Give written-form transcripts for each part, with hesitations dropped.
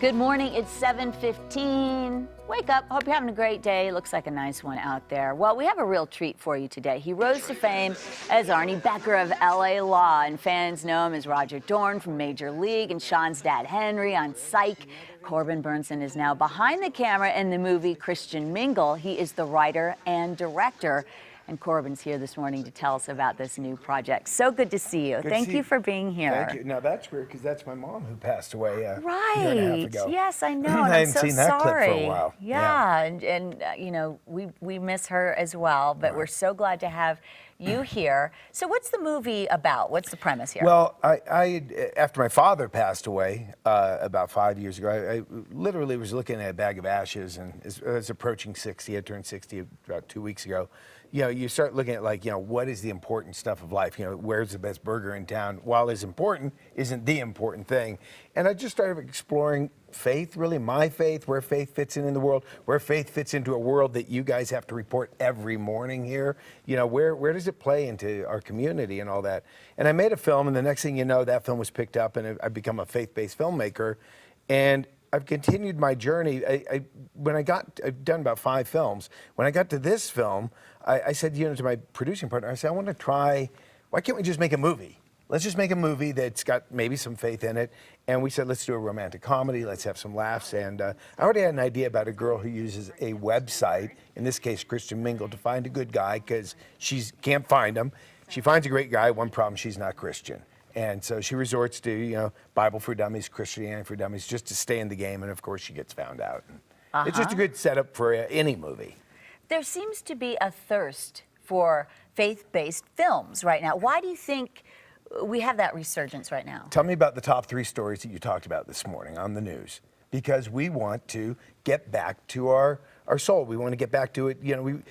Good morning, it's 7:15. Wake up, hope you're having a great day. Looks like a nice one out there. Well, we have a real treat for you today. He rose to fame as Arnie Becker of LA Law, and fans know him as Roger Dorn from Major League and Sean's dad Henry on Psych. Corbin Bernsen is now behind the camera in the movie Christian Mingle. He is the writer and director. And Corbin's here this morning to tell us about this new project. So good to see you. Thank you for being here. Thank you. Now that's weird because that's my mom who passed away a year and a half Right. ago. Yes, I know. And I I'm hadn't so seen that sorry. clip for a while. Yeah. And you know, we miss her as well, but we're so glad to have you here. So what's the movie about? What's the premise here? Well, I after my father passed away about 5 years ago, I literally was looking at a bag of ashes, and I was approaching 60. I turned 60 about 2 weeks ago. You know, you start looking at, like, you know, what is the important stuff of life? You know, where's the best burger in town? While it's important, isn't the important thing. And I just started exploring faith, really my faith, where faith fits in the world, where faith fits into a world that you guys have to report every morning here. You know, where does it play into our community and all that? And I made a film, and the next thing you know, that film was picked up, and I've become a faith-based filmmaker. And I've continued my journey. I've done about 5 films. When I got to this film, I said, you know, to my producing partner, I said, I want to try, why can't we just make a movie? Let's just make a movie that's got maybe some faith in it. And we said, let's do a romantic comedy, let's have some laughs. And I already had an idea about a girl who uses a website, in this case, Christian Mingle, to find a good guy, because she can't find him. She finds a great guy, one problem, she's not Christian. And so she resorts to, you know, Bible for Dummies, Christianity for Dummies, just to stay in the game. And of course, she gets found out. It's just a good setup for any movie. There seems to be a thirst for faith-based films right now. Why do you think we have that resurgence right now? Tell me about the top 3 stories that you talked about this morning on the news. Because we want to get back to our soul. We want to get back to it. You know,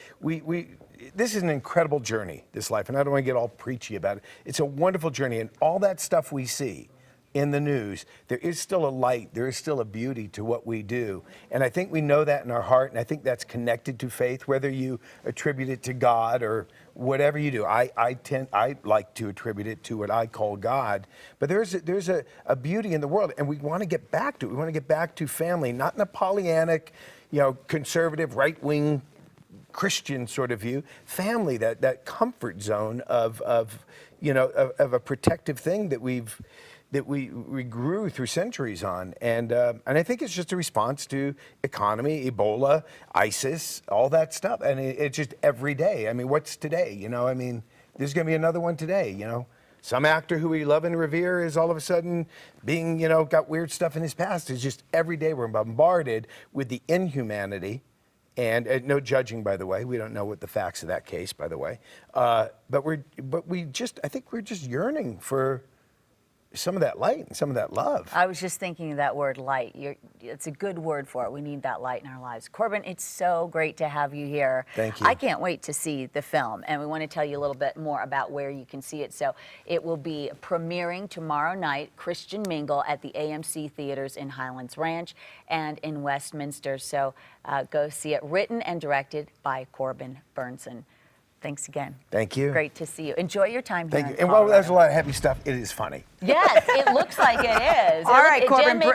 this is an incredible journey, this life, and I don't want to get all preachy about it. It's a wonderful journey, and all that stuff we see in the news, there is still a light, there is still a beauty to what we do. And I think we know that in our heart, and I think that's connected to faith, whether you attribute it to God or whatever you do. I like to attribute it to what I call God. But there's a beauty in the world, and we want to get back to it. We want to get back to family, not in a Pollyannic, you know, conservative, right-wing Christian sort of view. Family, that comfort zone of a protective thing that we grew through centuries on. And I think it's just a response to economy, Ebola, ISIS, all that stuff. And it's just every day. I mean, what's today? You know, I mean, there's going to be another one today, you know. Some actor who we love and revere is all of a sudden being, you know, got weird stuff in his past. It's just every day we're bombarded with the inhumanity. And no judging, by the way. We don't know what the facts of that case, by the way. But I think we're just yearning for some of that light and some of that love. I was just thinking of that word, light. It's a good word for it. We need that light in our lives. Corbin, it's so great to have you here. Thank you. I can't wait to see the film, and we want to tell you a little bit more about where you can see it. So it will be premiering tomorrow night, Christian Mingle, at the AMC Theaters in Highlands Ranch and in Westminster. So go see it. Written and directed by Corbin Bernsen. Thanks again. Thank you. Great to see you. Enjoy your time here. Thank you. And while there's a lot of heavy stuff, it is funny. Yes, it looks like it is. All right, Corbin.